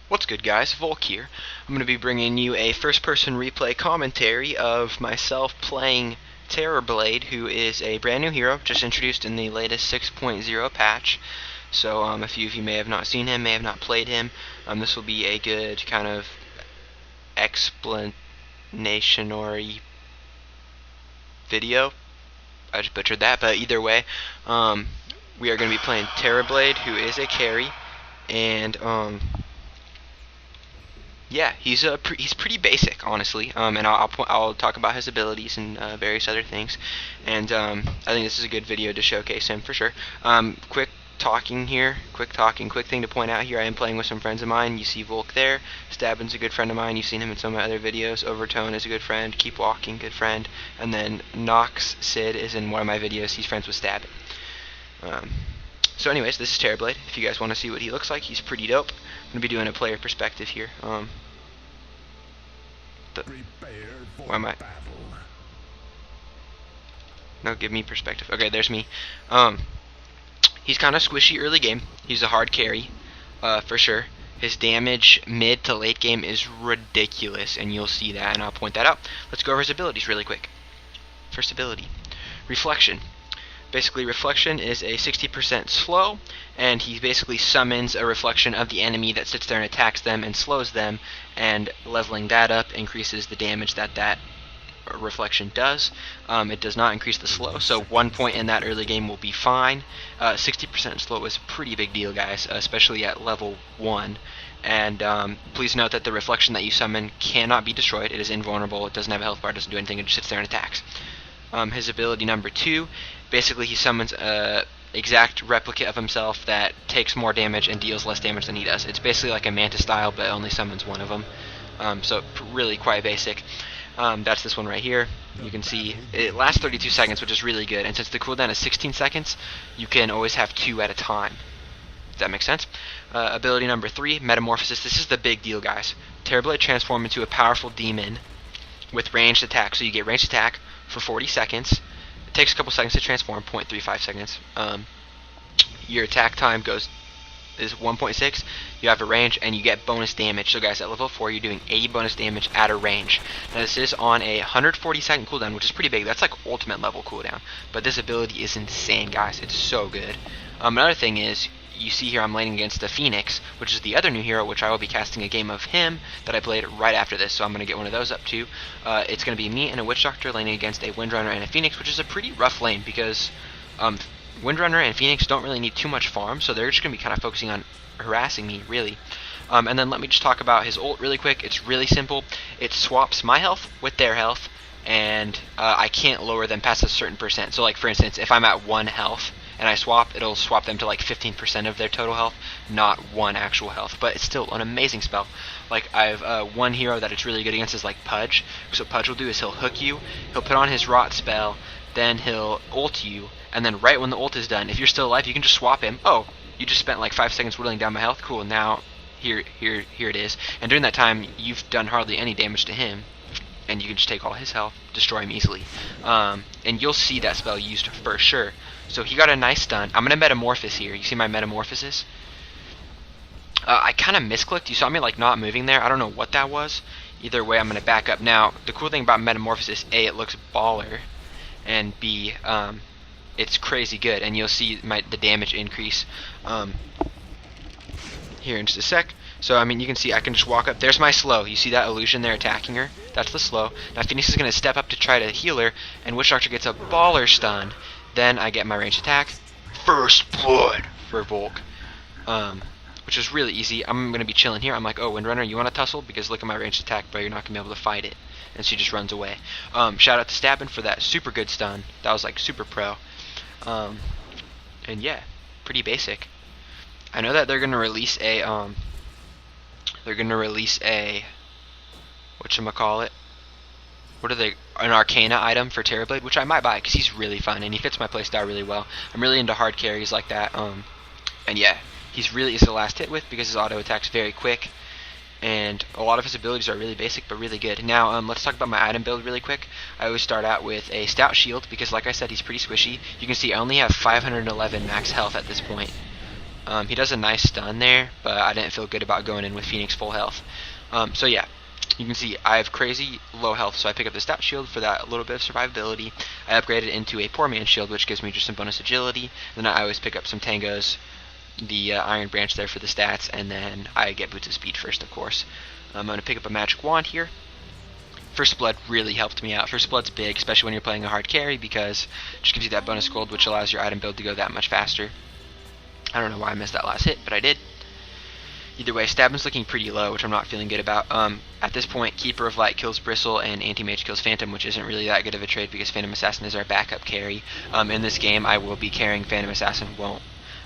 What's good, guys? Volke here. I'm going to be bringing you a first-person replay commentary of myself playing Terrorblade, who is a brand new hero, just introduced in the latest 6.0 patch. So a few of you may have not seen him, may have not played him. This will be a good kind of explanatory video. I just butchered that, but either way, we are going to be playing Terrorblade, who is a carry, and yeah, he's pretty basic, honestly, and I'll talk about his abilities and various other things, and I think this is a good video to showcase him for sure. Quick thing to point out here, I am playing with some friends of mine. You see Volke there, Stabbin's a good friend of mine, you've seen him in some of my other videos, Overtone is a good friend, Keep Walking, good friend, and then Nox Sid is in one of my videos, he's friends with Stabbin. So anyways, this is Terrorblade. If you guys want to see what he looks like, he's pretty dope. I'm going to be doing a player perspective here. Why am I? No, give me perspective. Okay, there's me. He's kind of squishy early game. He's a hard carry, for sure. His damage mid to late game is ridiculous, and you'll see that, and I'll point that out. Let's go over his abilities really quick. First ability, Reflection. Basically, Reflection is a 60% slow, and he basically summons a reflection of the enemy that sits there and attacks them and slows them, and leveling that up increases the damage that reflection does. It does not increase the slow, so 1 point in that early game will be fine. 60% slow is a pretty big deal, guys, especially at level 1. And please note that the reflection that you summon cannot be destroyed. It is invulnerable, it doesn't have a health bar, it doesn't do anything, it just sits there and attacks. His ability number 2, basically he summons a exact replicate of himself that takes more damage and deals less damage than he does. It's basically like a Manta style, but only summons one of them. So really quite basic. That's this one right here. You can see it lasts 32 seconds, which is really good. And since the cooldown is 16 seconds, you can always have 2 at a time. Does that make sense? Ability number 3, Metamorphosis. This is the big deal, guys. Terrorblade transforms into a powerful demon with ranged attack. So you get ranged attack for 40 seconds. It takes a couple seconds to transform, 0.35 seconds. Your attack time is 1.6. You have a range, and you get bonus damage. So guys, at level 4, you're doing 80 bonus damage at a range. Now this is on a 140-second cooldown, which is pretty big. That's like ultimate level cooldown. But this ability is insane, guys. It's so good. Another thing is, you see here I'm laning against the Phoenix, which is the other new hero, which I will be casting a game of him that I played right after this, so I'm going to get one of those up too. It's going to be me and a Witch Doctor laning against a Windrunner and a Phoenix, which is a pretty rough lane because Windrunner and Phoenix don't really need too much farm, so they're just going to be kind of focusing on harassing me, really. And then let me just talk about his ult really quick. It's really simple. It swaps my health with their health, and I can't lower them past a certain percent. So like for instance, if I'm at 1 health and I swap, it'll swap them to like 15% of their total health, not 1 actual health. But it's still an amazing spell. Like I have one hero that it's really good against is like Pudge. So what Pudge will do is he'll hook you, he'll put on his rot spell, then he'll ult you, and then right when the ult is done, if you're still alive, you can just swap him. Oh, you just spent like 5 seconds whittling down my health. Cool, now here it is. And during that time, you've done hardly any damage to him, and you can just take all his health, destroy him easily. And you'll see that spell used for sure. So he got a nice stun. I'm gonna Metamorphosis here. You see my Metamorphosis? I kind of misclicked. You saw me like not moving there. I don't know what that was. Either way, I'm gonna back up. Now, the cool thing about Metamorphosis, A, it looks baller, and B, it's crazy good, and you'll see the damage increase here in just a sec. So I mean, you can see I can just walk up. There's my slow. You see that illusion there attacking her? That's the slow. Now Phoenix is going to step up to try to heal her, and Witch Doctor gets a baller stun. Then I get my ranged attack. First blood for Volke, which is really easy. I'm going to be chilling here. I'm like, oh, Windrunner, you want to tussle? Because look at my ranged attack, bro. You're not going to be able to fight it. And she just runs away. Shout out to Stabbin for that super good stun. That was like super pro. And yeah, pretty basic. I know that they're gonna release a whatchamacallit? What are they? An Arcana item for Terrorblade, which I might buy because he's really fun and he fits my playstyle really well. I'm really into hard carries like that. And yeah, he's really easy to last hit with because his auto attack's very quick. And a lot of his abilities are really basic but really good. Now let's talk about my item build really quick. I always start out with a Stout Shield because like I said, he's pretty squishy. You can see I only have 511 max health at this point. He does a nice stun there, but I didn't feel good about going in with Phoenix full health. So yeah, you can see I have crazy low health, so I pick up the stout shield for that little bit of survivability. I upgrade it into a poor man shield, which gives me just some bonus agility. Then I always pick up some tangos, the iron branch there for the stats, and then I get boots of speed first, of course. I'm going to pick up a magic wand here. First Blood really helped me out. First Blood's big, especially when you're playing a hard carry, because it just gives you that bonus gold, which allows your item build to go that much faster. I don't know why I missed that last hit, but I did. Either way, Stabbin's looking pretty low, which I'm not feeling good about. At this point, Keeper of Light kills Bristle and Anti-Mage kills Phantom, which isn't really that good of a trade because Phantom Assassin is our backup carry. In this game, I will be carrying Phantom Assassin, won't.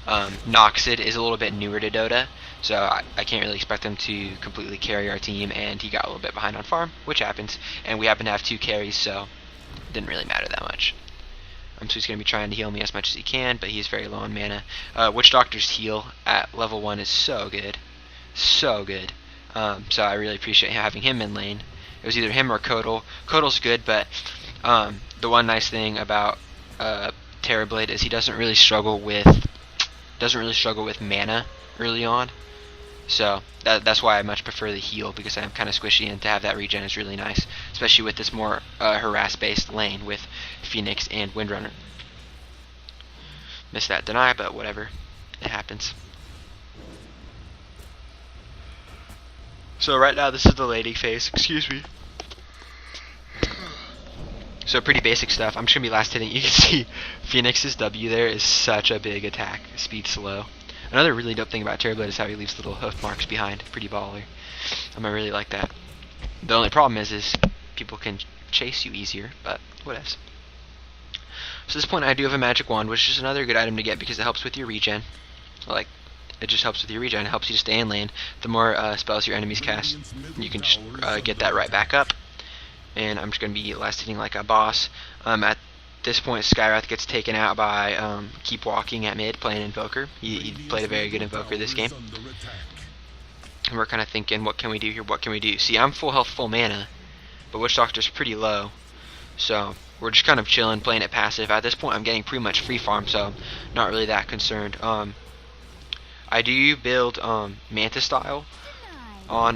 Noxid is a little bit newer to Dota, so I can't really expect him to completely carry our team, and he got a little bit behind on farm, which happens, and we happen to have 2 carries, so it didn't really matter that much. So he's going to be trying to heal me as much as he can, but he's very low on mana. Witch Doctor's heal at level 1 is so good. So good. So I really appreciate having him in lane. It was either him or Kodal. Kodal's good, but the one nice thing about Terrorblade is he doesn't really struggle with mana early on. So that's why I much prefer the heal, because I'm kind of squishy, and to have that regen is really nice, especially with this more harass-based lane with Phoenix and Windrunner. Missed that deny, but whatever. It happens. So right now this is the laning phase. Excuse me. So pretty basic stuff. I'm just going to be last hitting. You can see Phoenix's W there is such a big attack. Speed slow. Another really dope thing about Terrorblade is how he leaves little hoof marks behind. Pretty baller. I really like that. The only problem is people can chase you easier, but whatevs. So at this point I do have a magic wand, which is another good item to get because it helps with your regen. It just helps with your regen. It helps you to stay in lane. The more spells your enemies cast, you can just get that right back up. And I'm just going to be last hitting like a boss. At this point, Skyrath gets taken out by Keep Walking at mid, playing Invoker. He played a very good Invoker this game. And we're kind of thinking, what can we do here? What can we do? See, I'm full health, full mana, but Witch Doctor's pretty low. So we're just kind of chilling, playing it passive. At this point, I'm getting pretty much free farm, so not really that concerned. I do build Manta Style on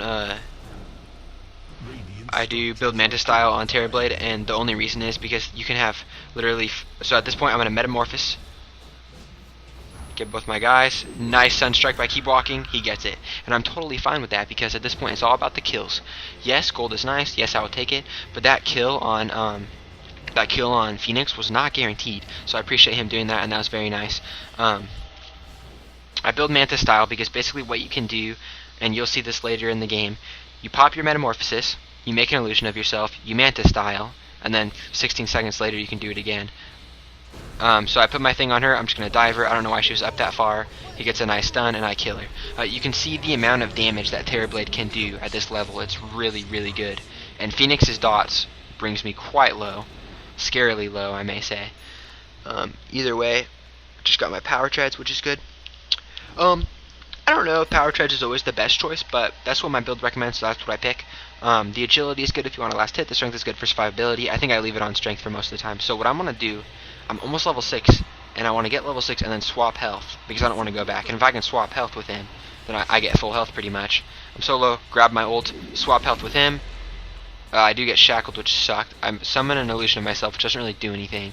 Terrorblade, and the only reason is because you can have literally. So at this point, I'm gonna Metamorphosis. Get both my guys. Nice Sunstrike by Keep Walking. He gets it, and I'm totally fine with that because at this point, it's all about the kills. Yes, gold is nice. Yes, I will take it, but that kill on Phoenix was not guaranteed. So I appreciate him doing that, and that was very nice. I build Manta Style because basically what you can do, and you'll see this later in the game, you pop your Metamorphosis, you make an illusion of yourself, you Manta Style, and then 16 seconds later you can do it again. So I put my thing on her, I'm just going to dive her, I don't know why she was up that far, he gets a nice stun, and I kill her. You can see the amount of damage that Terrorblade can do at this level, it's really, really good. And Phoenix's dots brings me quite low, scarily low I may say. Either way, just got my power treads, which is good. I don't know if power treads is always the best choice, but that's what my build recommends, so that's what I pick. The agility is good if you want a last hit. The strength is good for survivability. I think I leave it on strength for most of the time. So what I'm going to do, I'm almost level 6, and I want to get level 6 and then swap health, because I don't want to go back. And if I can swap health with him, then I get full health pretty much. I'm solo, grab my ult, swap health with him. I do get shackled, which sucked. I'm summoning an illusion of myself, which doesn't really do anything,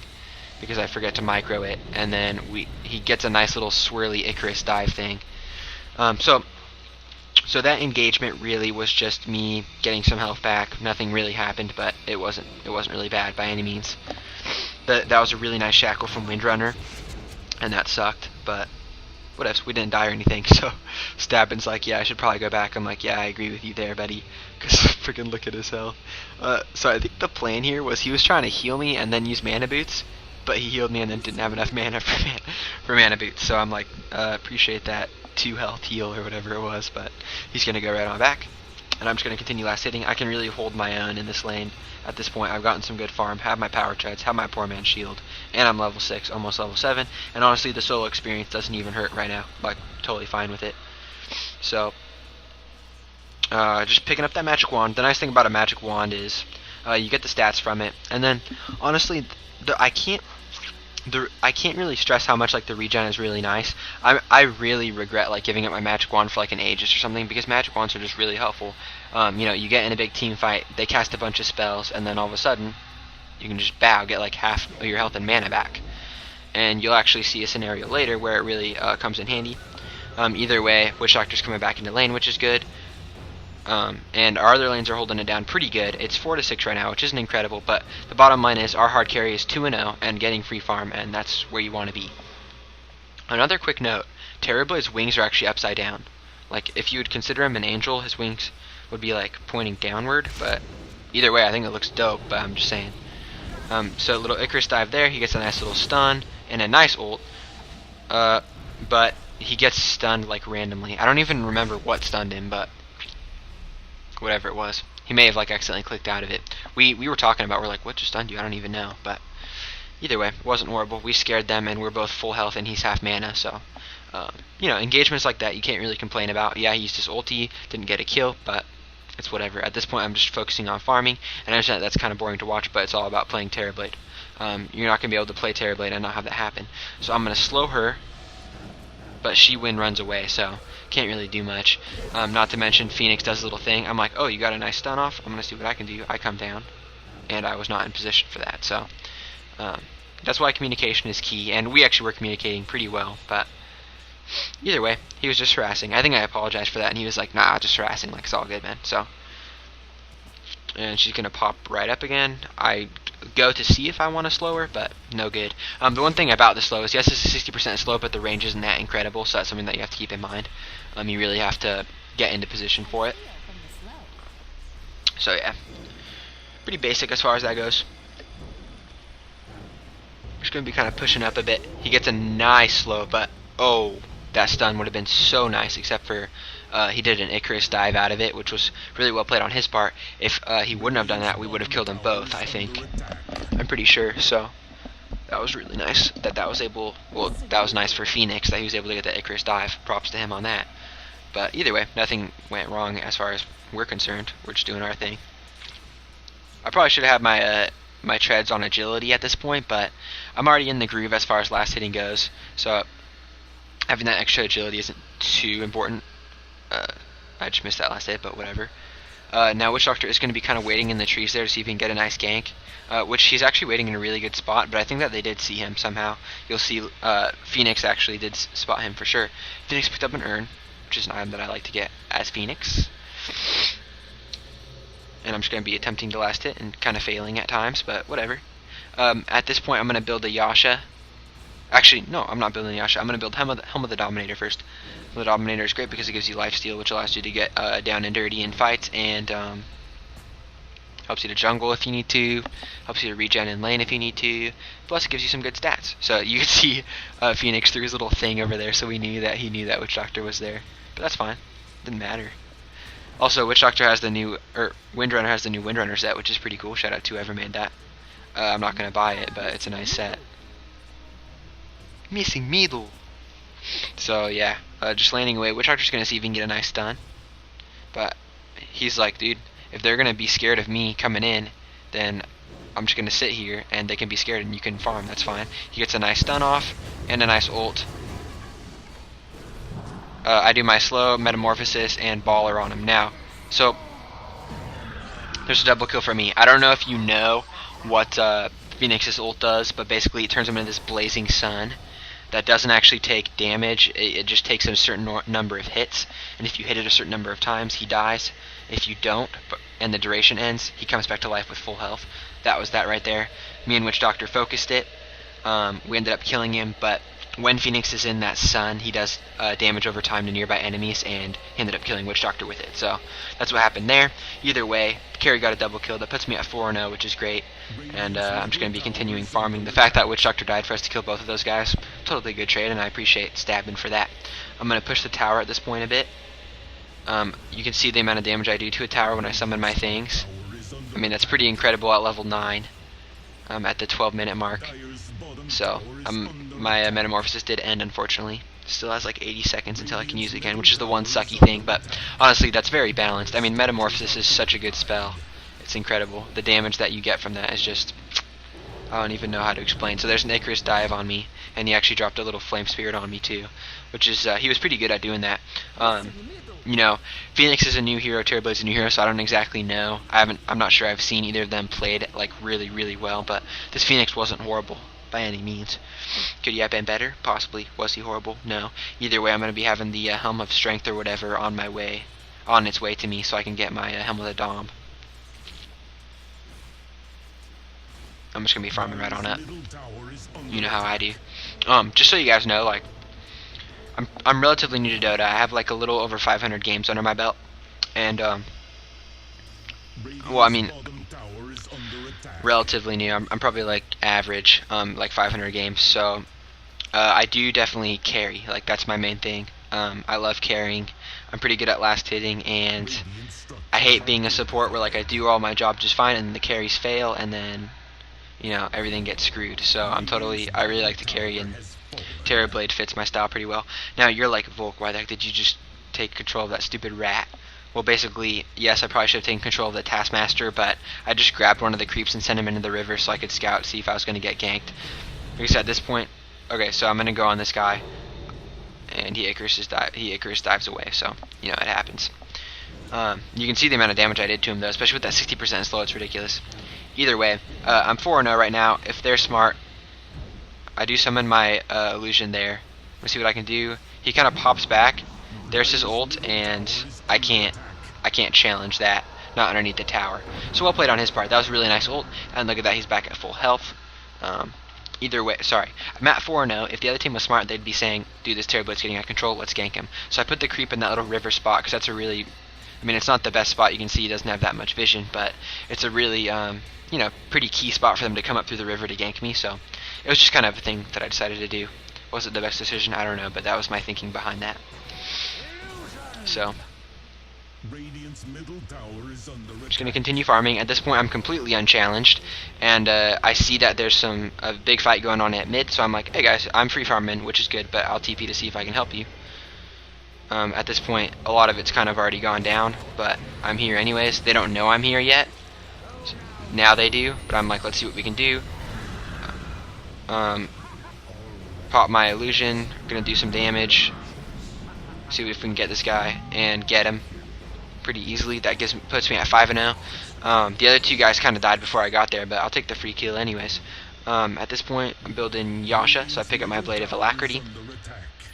because I forget to micro it, and then he gets a nice little swirly Icarus dive thing. So that engagement really was just me getting some health back. Nothing really happened, but it wasn't really bad by any means. That was a really nice shackle from Windrunner, and that sucked, but whatever, we didn't die or anything. So Stabbin's like, yeah, I should probably go back. I'm like, yeah, I agree with you there, buddy, because freaking look at his health. So I think the plan here was he was trying to heal me and then use mana boots, but he healed me and then didn't have enough mana for mana boots. So I'm like, appreciate that 2 health heal or whatever it was, but he's gonna go right on back, and I'm just gonna continue last hitting. I can really hold my own in this lane at this point. I've gotten some good farm, have my power treads, have my poor man shield, and I'm level 6, almost level 7. And honestly, the solo experience doesn't even hurt right now. Like, totally fine with it. So just picking up that magic wand. The nice thing about a magic wand is you get the stats from it, and then honestly, I can't I can't really stress how much like the regen is really nice. I really regret like giving up my magic wand for like an Aegis or something, because magic wands are just really helpful. You know, you get in a big team fight, they cast a bunch of spells, and then all of a sudden you can just get like half of your health and mana back. And you'll actually see a scenario later where it really comes in handy. Either way, Witch Doctor's coming back into lane, which is good. And our other lanes are holding it down pretty good. It's 4-6 right now, which isn't incredible, but the bottom line is our hard carry is 2-0 and getting free farm, and that's where you want to be. Another quick note, Terrorblade's wings are actually upside down. Like, if you would consider him an angel, his wings would be like pointing downward, but either way I think it looks dope, but I'm just saying. So a little Icarus dive there, he gets a nice little stun and a nice ult, but he gets stunned like randomly. I don't even remember what stunned him, but whatever it was, he may have like accidentally clicked out of it. We were talking about, we're like, what just stunned you? I don't even know, but either way, it wasn't horrible. We scared them, and we're both full health, and he's half mana, so you know, engagements like that you can't really complain about. Yeah, he used his ulti, didn't get a kill, but it's whatever. At this point, I'm just focusing on farming, and I understand that's kind of boring to watch, but it's all about playing Terrorblade. You're not going to be able to play Terrorblade and not have that happen. So I'm going to slow her, but she runs away, so can't really do much. Not to mention Phoenix does a little thing. I'm like, oh, you got a nice stun off? I'm going to see what I can do. I come down, and I was not in position for that. So that's why communication is key, and we actually were communicating pretty well, but either way, he was just harassing. I think I apologized for that, and he was like, nah, just harassing, like, it's all good, man. So, and she's going to pop right up again. I go to see if I want to slow her, but no good. The one thing about the slow is, yes, it's a 60% slow, but the range isn't that incredible, so that's something that you have to keep in mind. You really have to get into position for it. So yeah, pretty basic as far as that goes. Just going to be kind of pushing up a bit. He gets a nice slow, but oh, that stun would have been so nice, except for he did an Icarus dive out of it, which was really well played on his part. If he wouldn't have done that, we would have killed them both, I think. I'm pretty sure, so that was really nice that was able, well, that was nice for Phoenix that he was able to get the Icarus dive. Props to him on that. But either way, nothing went wrong as far as we're concerned. We're just doing our thing. I probably should have had my treads on agility at this point, but I'm already in the groove as far as last hitting goes, so having that extra agility isn't too important. I just missed that last hit, but whatever. Now Witch Doctor is going to be kind of waiting in the trees there to see if he can get a nice gank, which he's actually waiting in a really good spot, but I think that they did see him somehow. You'll see Phoenix actually did spot him for sure. Phoenix picked up an urn, which is an item that I like to get as Phoenix. And I'm just going to be attempting the last hit and kind of failing at times, but whatever. At this point, I'm going to build a Yasha. Actually, no, I'm not building Yasha. I'm going to build Helm of the Dominator first. The Dominator is great because it gives you lifesteal, which allows you to get down and dirty in fights, and helps you to jungle if you need to, helps you to regen in lane if you need to, plus it gives you some good stats. So you can see Phoenix threw his little thing over there, so we knew that he knew that Witch Doctor was there. But that's fine. Didn't matter. Also, Witch Doctor has the new, Windrunner has the new Windrunner set, which is pretty cool. Shout out to whoever made that. I'm not going to buy it, but it's a nice set. Missing middle. So yeah, just landing away. Witch Doctor's going to see if he can get a nice stun. But he's like, dude, if they're going to be scared of me coming in, then I'm just going to sit here and they can be scared and you can farm. That's fine. He gets a nice stun off and a nice ult. I do my slow, metamorphosis, and baller on him now. So there's a double kill for me. I don't know if you know what Phoenix's ult does, but basically it turns him into this blazing sun that doesn't actually take damage. It just takes a certain number of hits, and if you hit it a certain number of times, he dies. If you don't, and the duration ends, he comes back to life with full health. That was that right there. Me and Witch Doctor focused it. We ended up killing him, but when Phoenix is in that sun, he does damage over time to nearby enemies, and he ended up killing Witch Doctor with it. So that's what happened there. Either way, Carry got a double kill. That puts me at 4-0, which is great. And I'm just going to be continuing farming. The fact that Witch Doctor died for us to kill both of those guys, totally good trade, and I appreciate Stabbin for that. I'm going to push the tower at this point a bit. You can see the amount of damage I do to a tower when I summon my things. I mean, that's pretty incredible at level 9 at the 12-minute mark. So my metamorphosis did end, unfortunately. Still has like 80 seconds until I can use it again, which is the one sucky thing, but honestly that's very balanced. I mean, metamorphosis is such a good spell. It's incredible. The damage that you get from that is just I don't even know how to explain. So there's an Icarus dive on me, and he actually dropped a little flame spirit on me too, which is he was pretty good at doing that. You know, Phoenix is a new hero, Terrorblade's a new hero, so I don't exactly know. I'm not sure I've seen either of them played like really well, but this Phoenix wasn't horrible by any means. Could he have been better? Possibly. Was he horrible? No. Either way, I'm going to be having the Helm of Strength or whatever on its way to me, so I can get my Helm of the Dom. I'm just going to be farming right on up. You know how I do. Just so you guys know, like, I'm relatively new to Dota. I have like a little over 500 games under my belt, and well, I mean, relatively new. I'm probably like average, like 500 games. So I do definitely carry. Like that's my main thing. I love carrying. I'm pretty good at last hitting, and I hate being a support where like I do all my job just fine and the carries fail, and then you know everything gets screwed. So I really like to carry, and Terrorblade fits my style pretty well. Now you're like, Volk, why the heck did you just take control of that stupid rat? Well, basically, yes, I probably should have taken control of the Taskmaster, but I just grabbed one of the creeps and sent him into the river so I could scout, see if I was going to get ganked. Like I said, at this point, okay, so I'm going to go on this guy, and he Icarus dives away, so, you know, it happens. You can see the amount of damage I did to him, though, especially with that 60% slow, it's ridiculous. Either way, I'm 4-0 right now. If they're smart, I do summon my illusion there. Let's see what I can do. He kind of pops back. There's his ult, and I can't challenge that. Not underneath the tower. So well played on his part. That was a really nice ult. And look at that, he's back at full health. Either way, sorry, I'm at 4-0. If the other team was smart, they'd be saying, dude, this Terrorblade's getting out of control, let's gank him. So I put the creep in that little river spot, because that's a really, I mean, it's not the best spot. You can see he doesn't have that much vision, but it's a really, you know, pretty key spot for them to come up through the river to gank me. So it was just kind of a thing that I decided to do. Was it the best decision? I don't know, but that was my thinking behind that. So I'm just going to continue farming. At this point, I'm completely unchallenged, and I see that there's a big fight going on at mid, so I'm like, hey guys, I'm free farming, which is good, but I'll TP to see if I can help you. At this point, a lot of it's kind of already gone down, but I'm here anyways. They don't know I'm here yet. Now they do, but I'm like, let's see what we can do. Pop my illusion, gonna do some damage. See if we can get this guy and get him pretty easily. That puts me at 5-0. The other two guys kind of died before I got there, but I'll take the free kill anyways. At this point, I'm building Yasha, so I pick up my Blade of Alacrity.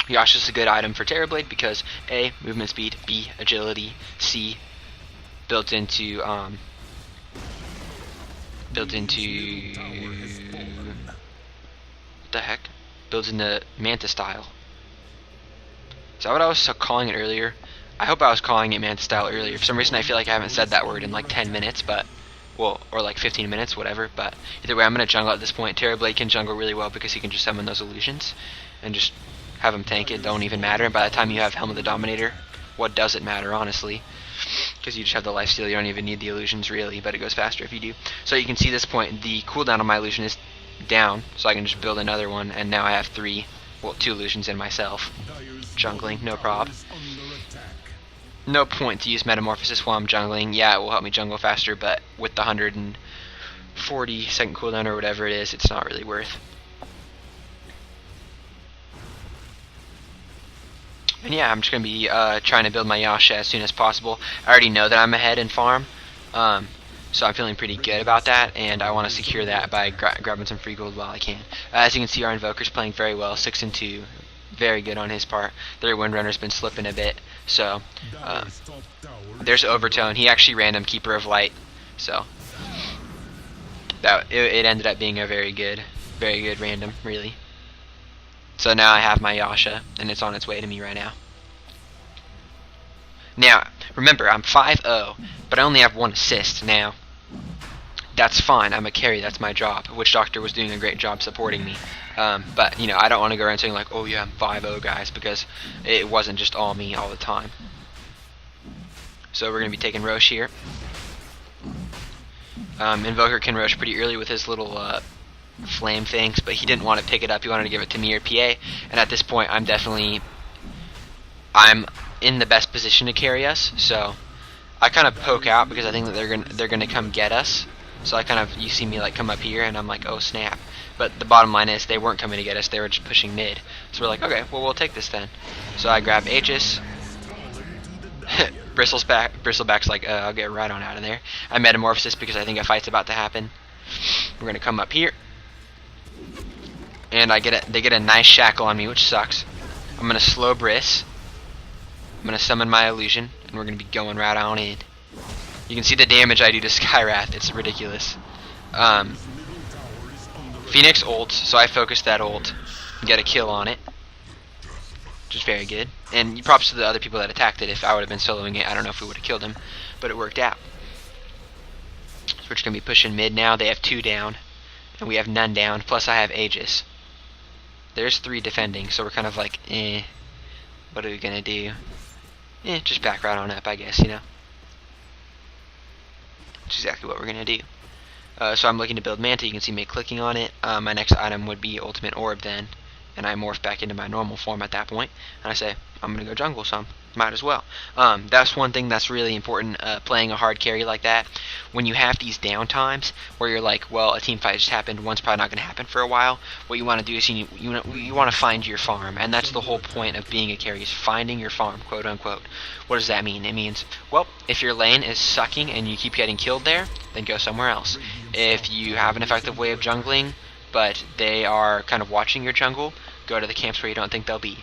Yasha's a good item for Terrorblade because A, movement speed, B, agility, C, built into what the heck? Builds into Manta style. Is that what I was calling it earlier? I hope I was calling it Manta style earlier. For some reason I feel like I haven't said that word in like 10 minutes, but, well, or like 15 minutes, whatever, but either way I'm going to jungle at this point. Terrorblade can jungle really well because he can just summon those illusions and just have him tank it, don't even matter. And by the time you have Helm of the Dominator, what does it matter, honestly? Because you just have the lifesteal, you don't even need the illusions really, but it goes faster if you do. So you can see this point, the cooldown on my illusion is down, so I can just build another one, and now I have 2 illusions in myself. Jungling, no prob. No point to use Metamorphosis while I'm jungling. Yeah, it will help me jungle faster, but with the 140-second cooldown or whatever it is, it's not really worth. And yeah, I'm just going to be trying to build my Yasha as soon as possible. I already know that I'm ahead in farm, so I'm feeling pretty good about that, and I want to secure that by grabbing some free gold while I can. As you can see, our Invoker's playing very well, 6-2. Very good on his part. Their Windrunner's been slipping a bit, so there's Overtone. He actually random Keeper of Light, so it ended up being a very good random, really. So now I have my Yasha, and it's on its way to me right now. Now, remember, I'm 5-0, but I only have 1 assist now. That's fine, I'm a carry, that's my job. Witch Doctor was doing a great job supporting me. But, you know, I don't want to go around saying like, oh yeah, I'm 5-0 guys, because it wasn't just all me all the time. So we're going to be taking Roche here. Invoker can Roche pretty early with his little flame things, but he didn't want to pick it up, he wanted to give it to me or PA, and at this point I'm in the best position to carry us, so I kind of poke out because I think that they're gonna come get us. So I kind of, you see me like come up here, and I'm like, oh snap. But the bottom line is they weren't coming to get us, they were just pushing mid. So we're like, okay, well we'll take this then. So I grab Aegis. Bristleback's like, I'll get right on out of there. I metamorphosis because I think a fight's about to happen. We're gonna come up here, and they get a nice shackle on me, which sucks. I'm gonna slow Briss. I'm gonna summon my illusion, and we're gonna be going right on in. You can see the damage I do to Skywrath. It's ridiculous. Phoenix ults, so I focused that ult and get a kill on it, which is very good. And props to the other people that attacked it. If I would have been soloing it, I don't know if we would have killed him, but it worked out. So we're just going to be pushing mid now. They have 2 down, and we have none down, plus I have Aegis. There's 3 defending, so we're kind of like, what are we going to do? Just back right on up, I guess, you know. That's exactly what we're going to do. So I'm looking to build Manta. You can see me clicking on it. My next item would be Ultimate Orb then, and I morph back into my normal form at that point, and I say, I'm going to go jungle some. Might as well. That's one thing that's really important, playing a hard carry like that. When you have these down times where you're like, well, a team fight just happened, one's probably not going to happen for a while, what you want to do is you want to find your farm, and that's the whole point of being a carry, is finding your farm, quote unquote. What does that mean? It means, well, if your lane is sucking and you keep getting killed there, then go somewhere else. If you have an effective way of jungling, but they are kind of watching your jungle, go to the camps where you don't think they'll be.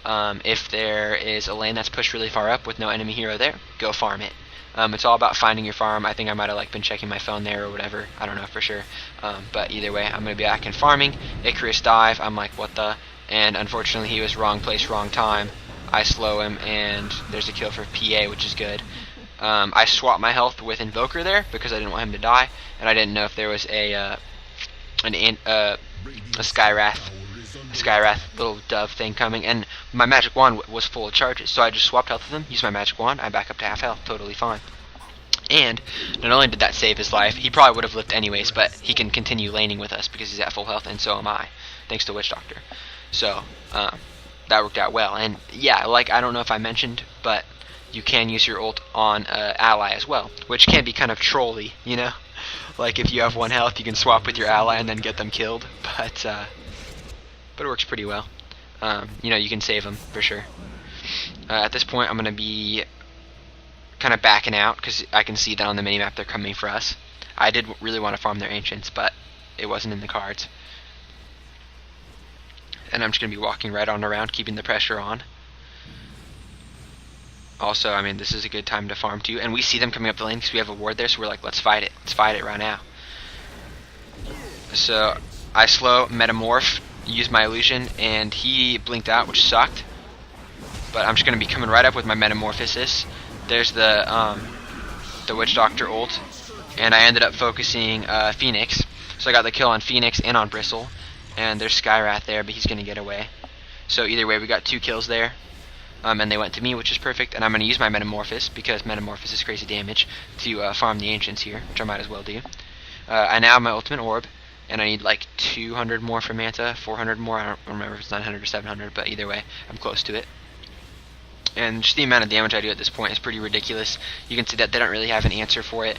If there is a lane that's pushed really far up with no enemy hero there, go farm it. It's all about finding your farm. I think I might have been checking my phone there or whatever. I don't know for sure. But either way, I'm going to be back in farming. Icarus dive. I'm like, what the? And unfortunately, he was wrong place, wrong time. I slow him, and there's a kill for PA, which is good. I swapped my health with Invoker there because I didn't want him to die, and I didn't know if there was a Skywrath little dove thing coming, and my magic wand was full of charges, so I just swapped health with him, used my magic wand, I'm back up to half health, totally fine. And not only did that save his life, he probably would have lived anyways, but he can continue laning with us because he's at full health, and so am I, thanks to Witch Doctor. So that worked out well. And yeah, like, I don't know if I mentioned, but you can use your ult on ally as well, which can be kind of trolly, you know. Like, if you have 1 health, you can swap with your ally and then get them killed, but it works pretty well. You know, you can save them for sure. At this point, I'm going to be kind of backing out because I can see that on the minimap they're coming for us. I did really want to farm their ancients, but it wasn't in the cards. And I'm just going to be walking right on around, keeping the pressure on. Also, I mean, this is a good time to farm too. And we see them coming up the lane because we have a ward there, so we're like, let's fight it. Let's fight it right now. So I slow, metamorph, use my illusion, and he blinked out, which sucked. But I'm just going to be coming right up with my metamorphosis. There's the Witch Doctor ult, and I ended up focusing Phoenix. So I got the kill on Phoenix and on Bristle. And there's Skywrath there, but he's going to get away. So either way, we got 2 kills there. And they went to me, which is perfect. And I'm going to use my Metamorphosis, because Metamorphosis is crazy damage, to farm the Ancients here, which I might as well do. I now have my Ultimate Orb, and I need like 200 more for Manta, 400 more. I don't remember if it's 900 or 700, but either way, I'm close to it. And just the amount of damage I do at this point is pretty ridiculous. You can see that they don't really have an answer for it.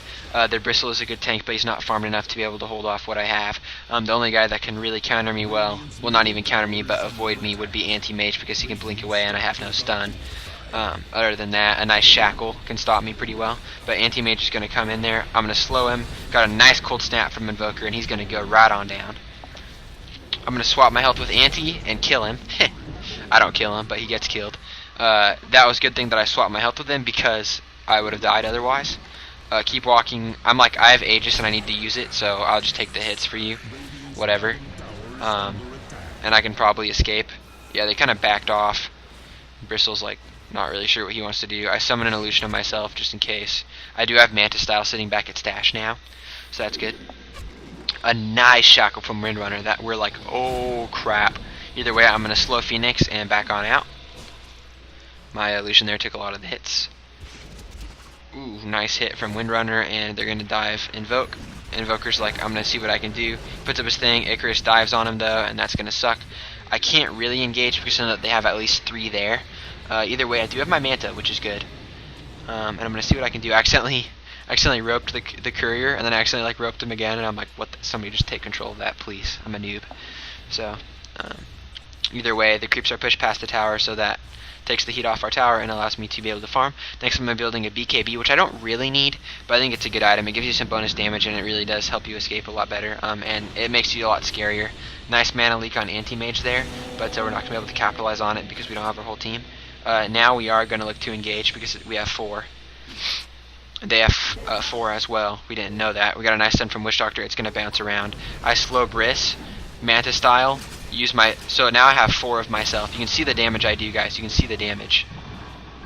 Their Bristle is a good tank, but he's not farmed enough to be able to hold off what I have. The only guy that can really counter me well not even counter me, but avoid me, would be Anti-Mage, because he can blink away and I have no stun. Other than that, a nice Shackle can stop me pretty well. But Anti-Mage is going to come in there. I'm going to slow him. Got a nice cold snap from Invoker, and he's going to go right on down. I'm going to swap my health with Anti and kill him. I don't kill him, but he gets killed. That was a good thing that I swapped my health with him, because I would have died otherwise. Keep walking. I'm like, I have Aegis and I need to use it, so I'll just take the hits for you. Whatever. And I can probably escape. Yeah, they kind of backed off. Bristle's like not really sure what he wants to do. I summon an illusion of myself just in case. I do have Manta Style sitting back at stash now, so that's good. A nice Shackle from Windrunner that we're like, oh crap. Either way, I'm going to slow Phoenix and back on out. My illusion there took a lot of the hits. Ooh, nice hit from Windrunner, and they're going to dive Invoke. Invoker's like, I'm going to see what I can do. Puts up his thing, Icarus dives on him though, and that's going to suck. I can't really engage because I know that they have at least 3 there. Either way, I do have my Manta, which is good. And I'm going to see what I can do. I I accidentally roped the courier, and then I accidentally like roped him again, and I'm like, what? Somebody just take control of that, please. I'm a noob. So either way, the creeps are pushed past the tower, so that takes the heat off our tower and allows me to be able to farm. Next, I'm building a BKB, which I don't really need, but I think it's a good item. It gives you some bonus damage, and it really does help you escape a lot better, and it makes you a lot scarier. Nice mana leak on anti-mage there, but we're not going to be able to capitalize on it because we don't have our whole team. Now we are going to look to engage because we have 4. They have 4 as well. We didn't know that. We got a nice stun from Witch Doctor. It's going to bounce around. I slow Briss, Manta style. Use my so now I have 4 of myself. You can see the damage I do, guys. You can see the damage.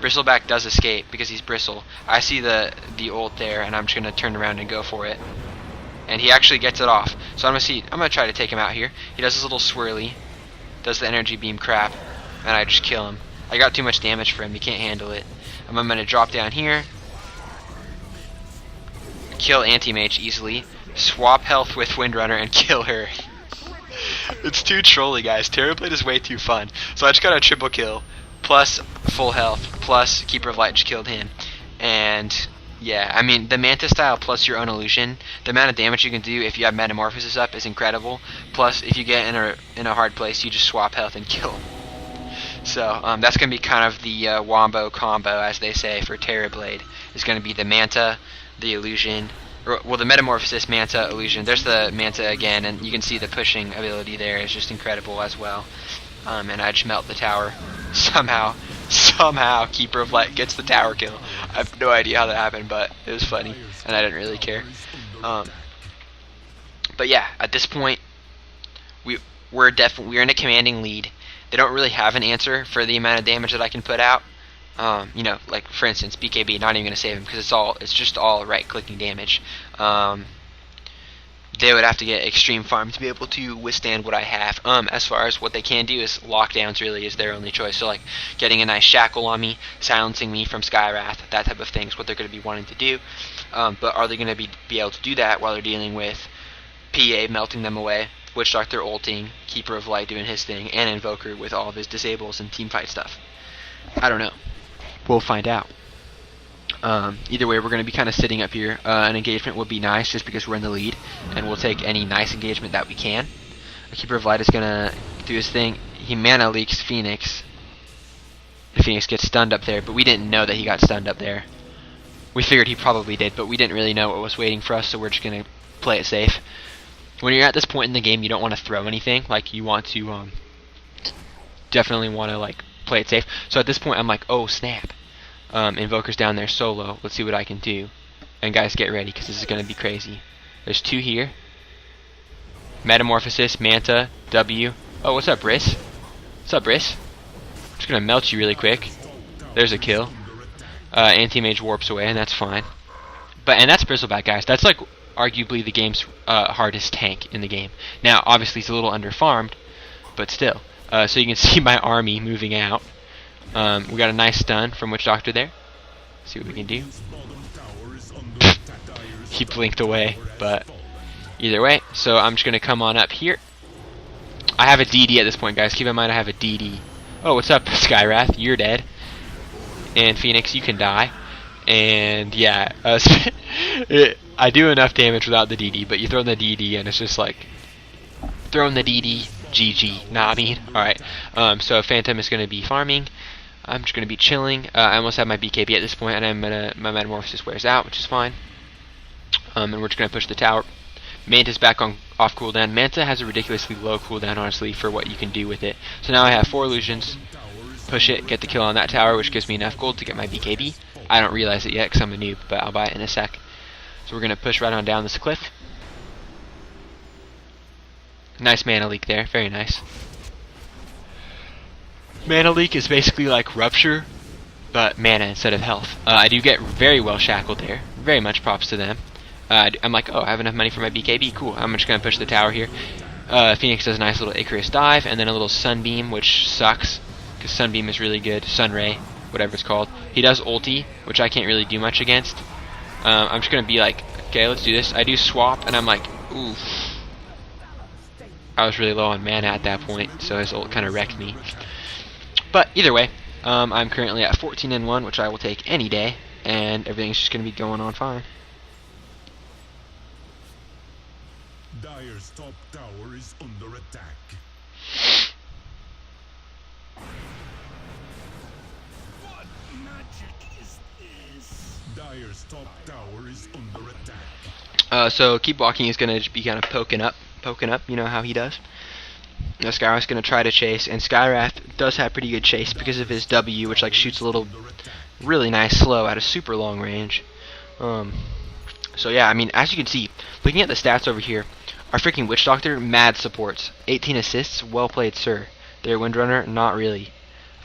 Bristleback does escape because he's Bristle. I see the ult there, and I'm just gonna turn around and go for it. And he actually gets it off. So I'm gonna try to take him out here. He does his little swirly, does the energy beam crap, and I just kill him. I got too much damage for him. He can't handle it. I'm gonna drop down here, kill Anti-Mage easily, swap health with Windrunner, and kill her. It's too trolly, guys. Terrorblade is way too fun. So I just got a triple kill, plus full health, plus Keeper of Light just killed him. And yeah, I mean, the Manta style plus your own illusion, the amount of damage you can do if you have Metamorphosis up is incredible. Plus, if you get in a hard place, you just swap health and kill him. So that's going to be kind of the wombo combo, as they say, for Terrorblade. It's going to be the Manta, the illusion, well, the Metamorphosis, Manta, illusion. There's the Manta again, and you can see the pushing ability there is just incredible as well. And I just melt the tower. Somehow, Keeper of Light gets the tower kill. I have no idea how that happened, but it was funny, and I didn't really care. But yeah, at this point, we're in a commanding lead. They don't really have an answer for the amount of damage that I can put out. You know, like for instance, BKB, not even gonna save him because it's just all right-clicking damage. They would have to get extreme farm to be able to withstand what I have. As far as what they can do is lockdowns really is their only choice. So like getting a nice shackle on me, silencing me from Skywrath, that type of thing is what they're going to be wanting to do. But are they going to be able to do that while they're dealing with PA melting them away, Witch Doctor ulting, Keeper of Light doing his thing, and Invoker with all of his disables and teamfight stuff? I don't know. We'll find out. Either way, we're going to be kind of sitting up here. An engagement would be nice just because we're in the lead, and we'll take any nice engagement that we can. The Keeper of Light is going to do his thing. He mana leaks Phoenix. Phoenix gets stunned up there, but we didn't know that he got stunned up there. We figured he probably did, but we didn't really know what was waiting for us, so we're just going to play it safe. When you're at this point in the game, you don't want to throw anything. Like, you want to definitely want to like play it safe. So at this point, I'm like, oh snap. Invoker's down there solo. Let's see what I can do. And guys, get ready because this is going to be crazy. There's 2 here. Metamorphosis, Manta, W. Oh, what's up, Briss? What's up, Briss? I'm just going to melt you really quick. There's a kill. Anti-Mage warps away, and that's fine. And that's Bristleback, guys. That's like arguably the game's hardest tank in the game. Now, obviously, he's a little under-farmed, but still. So you can see my army moving out. We got a nice stun from Witch Doctor there. See what we can do. He blinked away, but either way. So I'm just going to come on up here. I have a DD at this point, guys. Keep in mind I have a DD. Oh, what's up, Skywrath? You're dead. And Phoenix, you can die. And yeah, I do enough damage without the DD, but you throw in the DD and it's just like, throwing the DD, GG. Nah, I mean, alright. So Phantom is going to be farming. I'm just going to be chilling. I almost have my BKB at this point, and my Metamorphosis wears out, which is fine. And we're just going to push the tower. Manta's back on off cooldown. Manta has a ridiculously low cooldown, honestly, for what you can do with it. So now I have 4 illusions. Push it, get the kill on that tower, which gives me enough gold to get my BKB. I don't realize it yet because I'm a noob, but I'll buy it in a sec. So we're going to push right on down this cliff. Nice mana leak there, very nice. Mana leak is basically like Rupture, but mana instead of health. I do get very well shackled there. Very much props to them. I'm like, oh, I have enough money for my BKB. Cool. I'm just going to push the tower here. Phoenix does a nice little Icarus dive, and then a little Sunbeam, which sucks, because Sunbeam is really good. Sunray, whatever it's called. He does ulti, which I can't really do much against. I'm just going to be like, okay, let's do this. I do swap, and I'm like, oof. I was really low on mana at that point, so his ult kind of wrecked me. But either way, I'm currently at 14-1, which I will take any day, and everything's just going to be going on fine. Dire's top tower is under attack. What magic is this? Dire's top tower is under attack. So keep walking is gonna be kind of poking up. You know how he does. Now Skywrath's gonna try to chase, and Skywrath does have pretty good chase because of his W, which like shoots a little, really nice slow at a super long range. So yeah, I mean, as you can see, looking at the stats over here, our freaking Witch Doctor, mad supports. 18 assists, well played, sir. Their Windrunner, not really.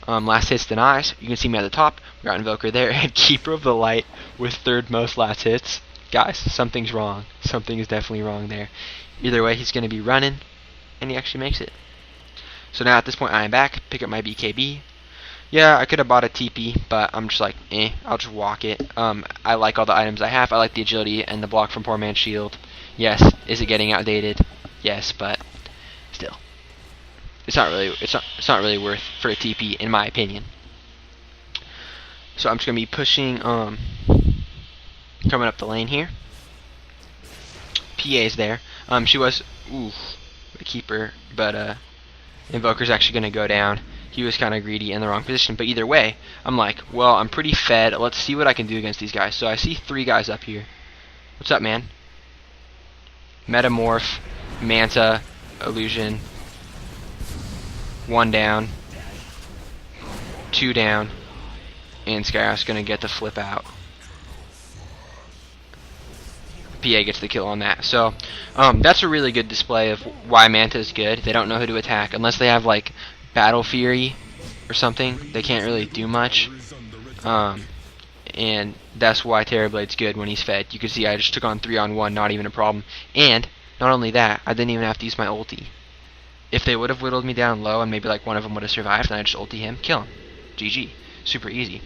Last hits denies. You can see me at the top. We got Invoker there, and Keeper of the Light with third most last hits. Guys, something's wrong. Something is definitely wrong there. Either way, he's going to be running, and he actually makes it. So now at this point, I am back. Pick up my BKB. Yeah, I could have bought a TP, but I'm just like, I'll just walk it. I like all the items I have. I like the agility and the block from Poor Man's Shield. Yes, is it getting outdated? Yes, but still, it's not really worth for a TP in my opinion. So I'm just gonna be pushing, coming up the lane here. PA's there. She was, the keeper, but Invoker's actually gonna go down. He was kind of greedy in the wrong position, but either way, I'm like, well, I'm pretty fed. Let's see what I can do against these guys. So I see 3 guys up here. What's up, man? Metamorph, Manta, Illusion. 1 down, 2 down, and Skywrath's gonna get the flip out. PA gets the kill on that. So that's a really good display of why Manta is good. They don't know who to attack unless they have like Battle Fury or something. They can't really do much, and that's why Terrorblade's good when he's fed. You can see I just took on 3-on-1, not even a problem. And not only that, I didn't even have to use my ulti. If they would have whittled me down low and maybe like one of them would have survived, then I just ulti him, kill him. GG. Super easy.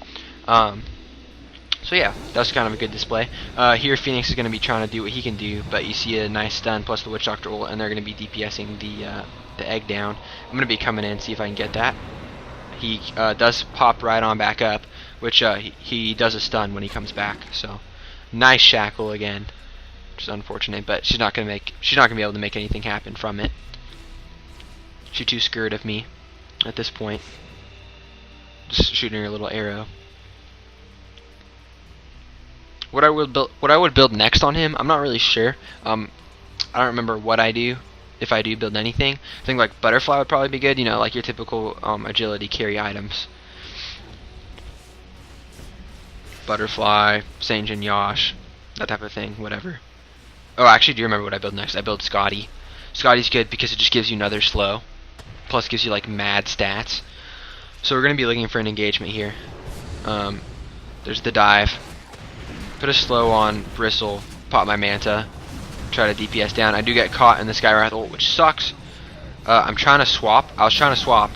So yeah, that's kind of a good display. Here Phoenix is going to be trying to do what he can do, but you see a nice stun plus the Witch Doctor ult, and they're going to be DPSing the egg down. I'm going to be coming in and see if I can get that. He does pop right on back up, which he does a stun when he comes back. So nice shackle again, which is unfortunate, but she's not going to be able to make anything happen from it. She's too scared of me at this point. Just shooting her little arrow. What I would build next on him, I'm not really sure. I don't remember what I do if I do build anything. I think like Butterfly would probably be good. You know, like your typical agility carry items. Butterfly, Sanjin Yosh, that type of thing. Whatever. Oh, I actually do remember what I build next. I build Scotty. Scotty's good because it just gives you another slow. Plus gives you like mad stats. So we're going to be looking for an engagement here. There's the dive. Put a slow on Bristle. Pop my Manta. Try to DPS down. I do get caught in the Skywrath ult, which sucks. I'm trying to swap. I was trying to swap,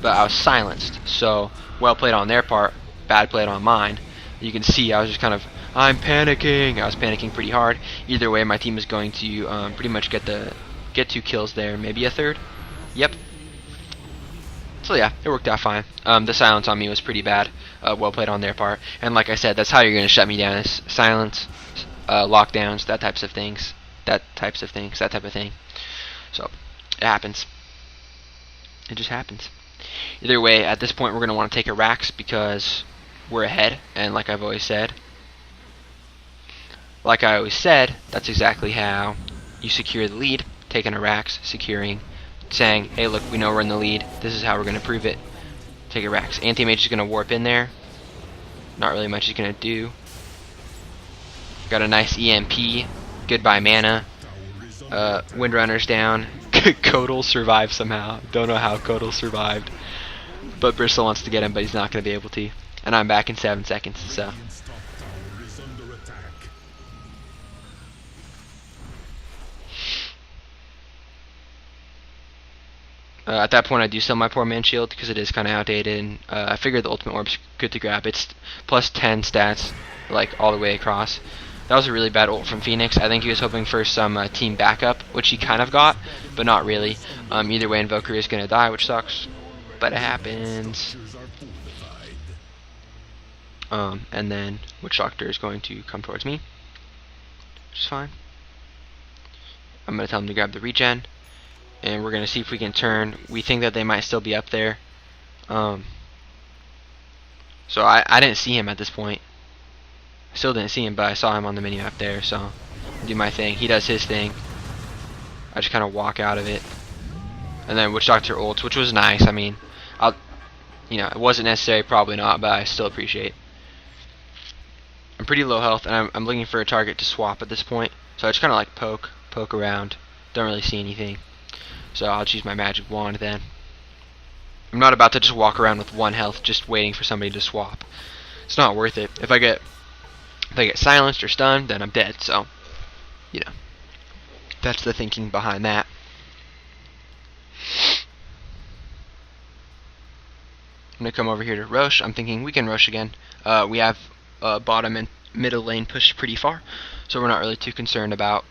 but I was silenced. So, well played on their part. Bad played on mine. You can see I was just kind of, I'm panicking. I was panicking pretty hard. Either way, my team is going to pretty much get 2 kills there. Maybe a third. Yep. So yeah, it worked out fine. The silence on me was pretty bad. Well played on their part. And like I said, that's how you're going to shut me down, is silence, lockdowns, that type of thing. So, it happens. It just happens. Either way, at this point we're going to want to take a Rax because we're ahead, and like I always said, that's exactly how you secure the lead. Taking a Rax, securing, saying, hey look, we know we're in the lead, this is how we're going to prove it. Take a Rax. Anti-Mage is going to warp in there. Not really much he's going to do. Got a nice EMP. Goodbye mana. Windrunner's down. Kodal survived somehow. Don't know how Kodal survived. But Bristle wants to get him, but he's not going to be able to. And I'm back in 7 seconds, so. At that point I do sell my Poor Man's Shield because it is kind of outdated, and I figured the Ultimate Orb's good to grab. It's plus 10 stats, like all the way across. That was a really bad ult from Phoenix. I think he was hoping for some team backup, which he kind of got, but not really. Either way, Invoker is going to die, which sucks, but it happens. And then Witch Doctor is going to come towards me, which is fine. I'm going to tell them to grab the regen, and we're going to see if we can turn. We think that they might still be up there. So I didn't see him at this point. Still didn't see him, but I saw him on the menu up there, so do my thing. He does his thing. I just kind of walk out of it. And then Witch Doctor ults, which was nice. I mean, it wasn't necessary, probably not, but I still appreciate. I'm pretty low health, and I'm looking for a target to swap at this point. So I just kind of like poke around. Don't really see anything. So I'll choose my magic wand then. I'm not about to just walk around with 1 health just waiting for somebody to swap. It's not worth it. If I get silenced or stunned, then I'm dead. So, that's the thinking behind that. I'm going to come over here to Roche. I'm thinking we can Roche again. We have bottom and middle lane pushed pretty far, so we're not really too concerned about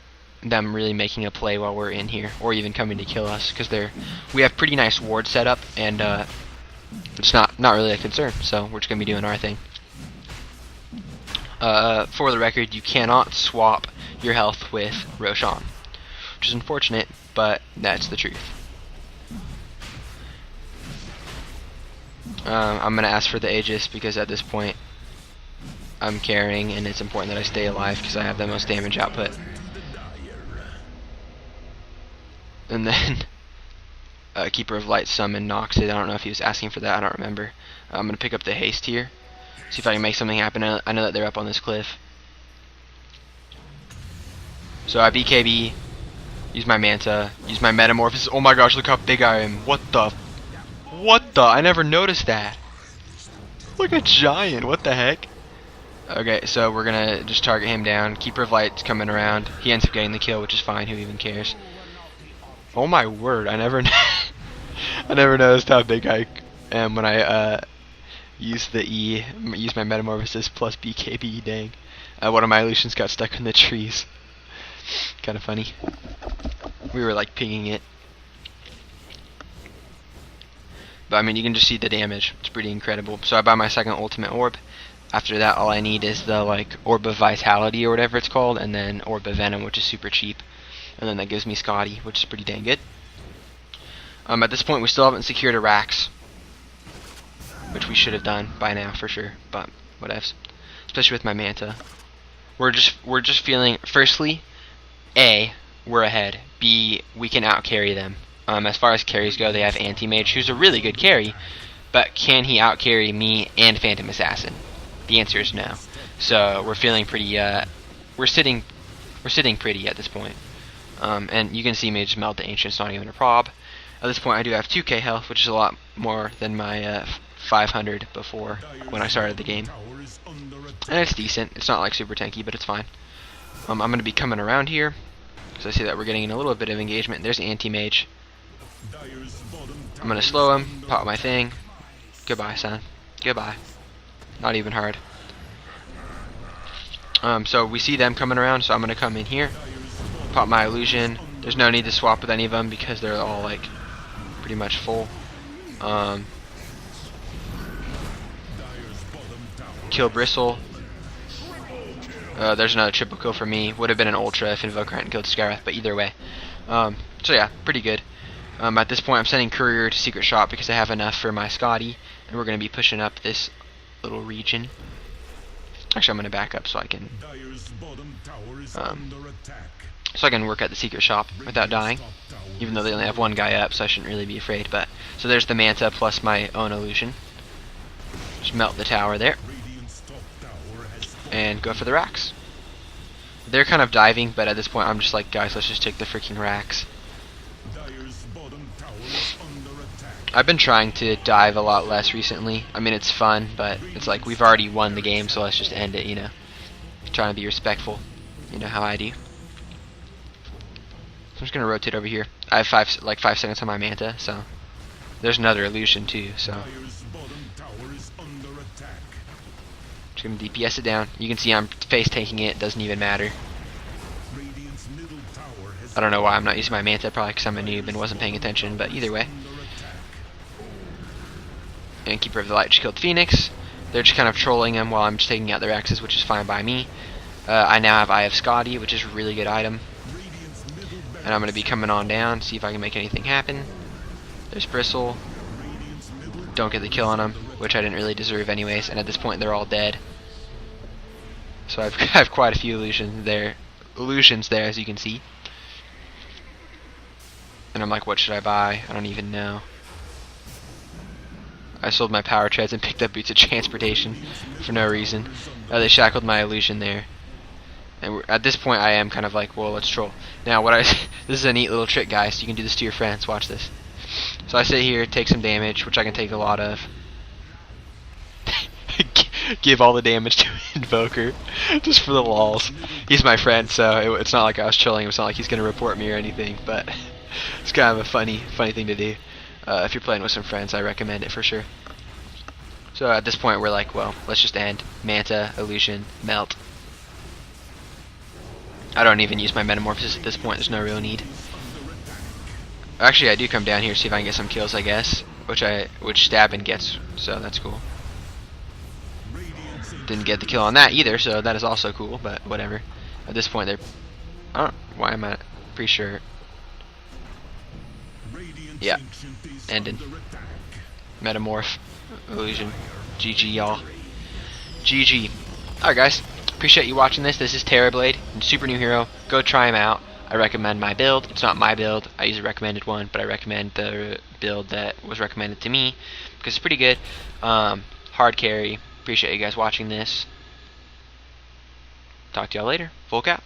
them really making a play while we're in here, or even coming to kill us, because we have pretty nice ward set up, and it's not really a concern, so we're just going to be doing our thing. For the record, you cannot swap your health with Roshan, which is unfortunate, but that's the truth. I'm going to ask for the Aegis because at this point I'm carrying and it's important that I stay alive because I have the most damage output. And then Keeper of Light summon knocks it. I don't know if he was asking for that, I don't remember. I'm going to pick up the haste here, see if I can make something happen. I know that they're up on this cliff. So I BKB, use my Manta, use my Metamorphosis. Oh my gosh, look how big I am. What the? I never noticed that. Look, a giant. What the heck? Okay, so we're gonna just target him down. Keeper of Light's coming around. He ends up getting the kill, which is fine. Who even cares? Oh my word! I never noticed how big I am when I use the E. Use my Metamorphosis plus BKB. Dang. One of my illusions got stuck in the trees. Kind of funny. We were like pinging it. But I mean, you can just see the damage. It's pretty incredible. So I buy my second ultimate orb. After that, all I need is the Orb of Vitality or whatever it's called, and then Orb of Venom, which is super cheap. And then that gives me Scotty, which is pretty dang good. At this point, we still haven't secured a Rax, which we should have done by now for sure. But whatevs. Especially with my Manta. We're just feeling. Firstly, A, we're ahead. B, we can out carry them. As far as carries go, they have Anti-Mage, who's a really good carry, but can he out carry me and Phantom Assassin? The answer is no. So we're feeling pretty. We're sitting pretty at this point. And you can see me just melt the Ancient's not even a prob. At this point, I do have 2k health, which is a lot more than my 500 before when I started the game, and it's decent. It's not like super tanky, but it's fine. I'm going to be coming around here because I see that we're getting in a little bit of engagement. There's Anti-Mage. I'm gonna slow him, pop my thing. Goodbye, son. Goodbye. Not even hard. So we see them coming around, so I'm gonna come in here, pop my illusion. There's no need to swap with any of them because they're all like pretty much full. Kill Bristle. There's another triple kill for me. Would have been an ultra if Invoker hadn't killed Scareth, but either way. So yeah, pretty good. At this point, I'm sending Courier to Secret Shop because I have enough for my Scotty, and we're going to be pushing up this little region. Actually, I'm going to back up so I can work at the Secret Shop without dying, even though they only have one guy up, so I shouldn't really be afraid. But so there's the Manta plus my own illusion. Just melt the tower there, and go for the racks. They're kind of diving, but at this point, I'm just like, guys, let's just take the freaking racks. I've been trying to dive a lot less recently. I mean, it's fun, but it's like we've already won the game, so let's just end it, Trying to be respectful, how I do. So I'm just gonna rotate over here. I have 5 seconds on my Manta, so there's another illusion too. So just gonna DPS it down. You can see I'm face taking it. Doesn't even matter. I don't know why I'm not using my Manta. Probably because I'm a noob and wasn't paying attention. But either way. And Keeper of the Light just killed Phoenix. They're just kind of trolling him while I'm just taking out their axes, which is fine by me. I now have Eye of Scotty, which is a really good item. And I'm going to be coming on down, see if I can make anything happen. There's Bristle. Don't get the kill on him, which I didn't really deserve anyways, and at this point they're all dead. So I have quite a few illusions there, as you can see. And I'm like, what should I buy? I don't even know. I sold my power treads and picked up boots of transportation for no reason. They shackled my illusion there. And at this point I am kind of like, well, let's troll. Now this is a neat little trick, guys. You can do this to your friends. Watch this. So I sit here, take some damage, which I can take a lot of. Give all the damage to Invoker, just for the lols. He's my friend, so it's not like I was trolling. It's not like he's gonna report me or anything. But it's kind of a funny thing to do. If you're playing with some friends, I recommend it for sure. So at this point, we're like, well, let's just end. Manta, Illusion, Melt. I don't even use my Metamorphosis at this point. There's no real need. Actually, I do come down here, see if I can get some kills, I guess. Which Stabbin gets, so that's cool. Didn't get the kill on that either, so that is also cool, but whatever. At this point, they're... I don't... Why am I... Pretty sure... Yeah. Ending. Metamorph. Illusion. GG, y'all. GG. Alright, guys. Appreciate you watching this. This is Terrorblade. Super new hero. Go try him out. I recommend my build. It's not my build. I use a recommended one, but I recommend the build that was recommended to me because it's pretty good. Hard carry. Appreciate you guys watching this. Talk to y'all later. Volke out.